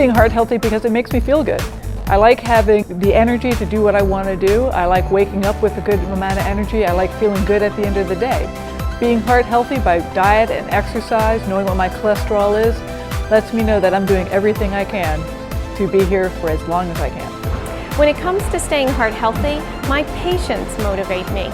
being heart healthy because it makes me feel good. I like having the energy to do what I want to do. I like waking up with a good amount of energy. I like feeling good at the end of the day. Being heart healthy by diet and exercise, knowing what my cholesterol is, lets me know that I'm doing everything I can to be here for as long as I can. When it comes to staying heart healthy, my patients motivate me.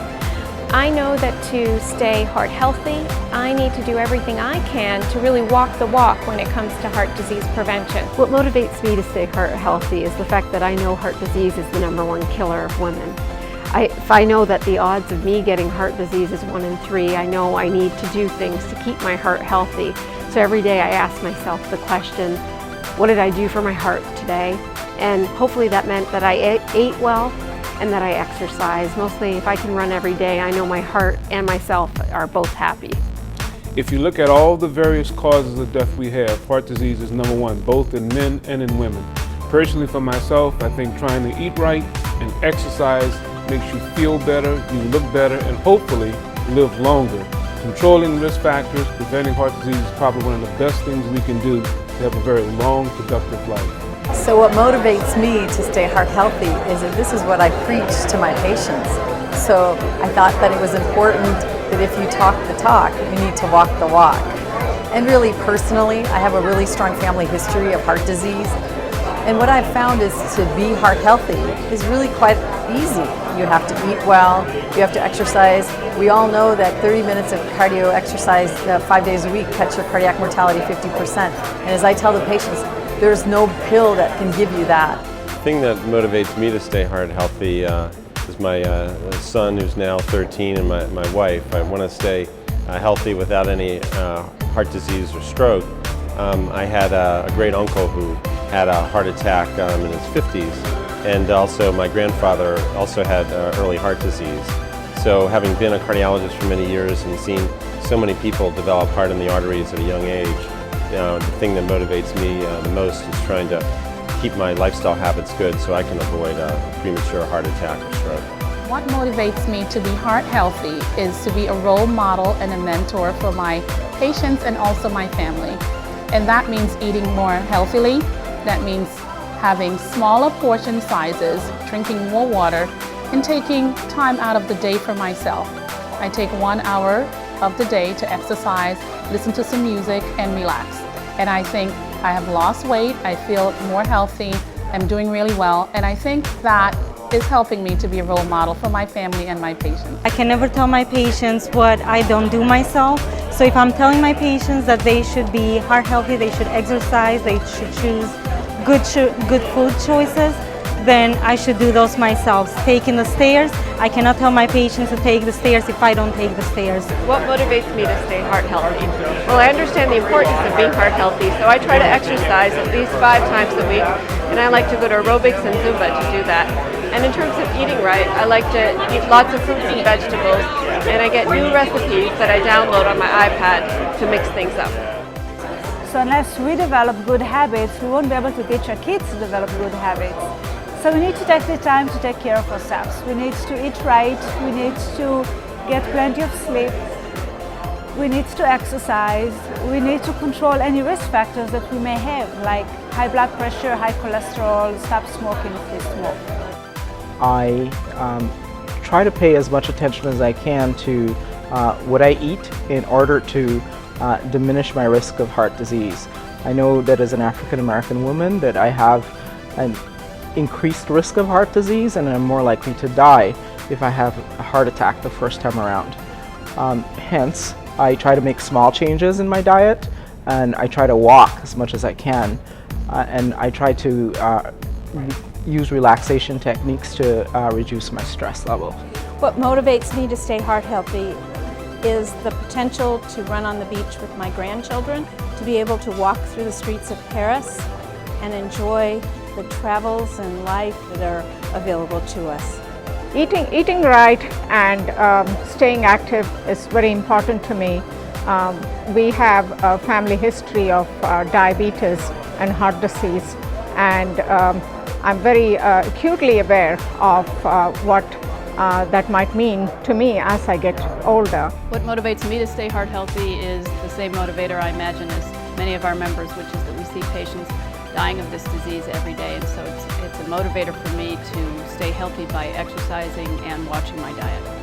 I know that to stay heart healthy, I need to do everything I can to really walk the walk when it comes to heart disease prevention. What motivates me to stay heart healthy is the fact that I know heart disease is the #1 killer of women. If I know that the odds of me getting heart disease is 1 in 3, I know I need to do things to keep my heart healthy. So every day I ask myself the question, what did I do for my heart today? And hopefully that meant that I ate well and that I exercise. Mostly if I can run every day, I know my heart and myself are both happy. If you look at all the various causes of death we have, heart disease is #1, both in men and in women. Personally for myself, I think trying to eat right and exercise makes you feel better, you look better, and hopefully live longer. Controlling risk factors, preventing heart disease is probably one of the best things we can do to have a very long, productive life. So what motivates me to stay heart healthy is that this is what I preach to my patients. So I thought that it was important that if you talk the talk, you need to walk the walk. And really personally, I have a really strong family history of heart disease. And what I've found is to be heart healthy is really quite easy. You have to eat well, you have to exercise. We all know that 30 minutes of cardio exercise 5 days a week cuts your cardiac mortality 50%. And as I tell the patients, there's no pill that can give you that. The thing that motivates me to stay heart healthy is my son, who's now 13, and my wife. I want to stay healthy without any heart disease or stroke. I had a great uncle who had a heart attack in his 50s, and also my grandfather also had early heart disease. So having been a cardiologist for many years and seen so many people develop heart in the arteries at a young age, the thing that motivates me the most is trying to keep my lifestyle habits good so I can avoid a premature heart attack or stroke. What motivates me to be heart healthy is to be a role model and a mentor for my patients and also my family. And that means eating more healthily. That means having smaller portion sizes, drinking more water, and taking time out of the day for myself. I take 1 hour of the day to exercise, listen to some music, and relax. And I think I have lost weight, I feel more healthy, I'm doing really well, and I think that is helping me to be a role model for my family and my patients. I can never tell my patients what I don't do myself. So if I'm telling my patients that they should be heart healthy, they should exercise, they should choose good food choices, then I should do those myself. Taking the stairs, I cannot tell my patients to take the stairs if I don't take the stairs. What motivates me to stay heart healthy? Well, I understand the importance of being heart healthy, so I try to exercise at least 5 times a week, and I like to go to aerobics and Zumba to do that. And in terms of eating right, I like to eat lots of fruits and vegetables, and I get new recipes that I download on my iPad to mix things up. So unless we develop good habits, we won't be able to teach our kids to develop good habits. So we need to take the time to take care of ourselves. We need to eat right, we need to get plenty of sleep, we need to exercise, we need to control any risk factors that we may have, like high blood pressure, high cholesterol, stop smoking if they smoke. I try to pay as much attention as I can to what I eat in order to diminish my risk of heart disease. I know that as an African American woman that I have an increased risk of heart disease and I'm more likely to die if I have a heart attack the first time around. Hence, I try to make small changes in my diet and I try to walk as much as I can and I try to use relaxation techniques to reduce my stress level. What motivates me to stay heart healthy is the potential to run on the beach with my grandchildren, to be able to walk through the streets of Paris and enjoy the travels and life that are available to us. Eating right and staying active is very important to me. We have a family history of diabetes and heart disease, and I'm very acutely aware of what that might mean to me as I get older. What motivates me to stay heart healthy is the same motivator I imagine as many of our members, which is that we see patients dying of this disease every day, and so it's a motivator for me to stay healthy by exercising and watching my diet.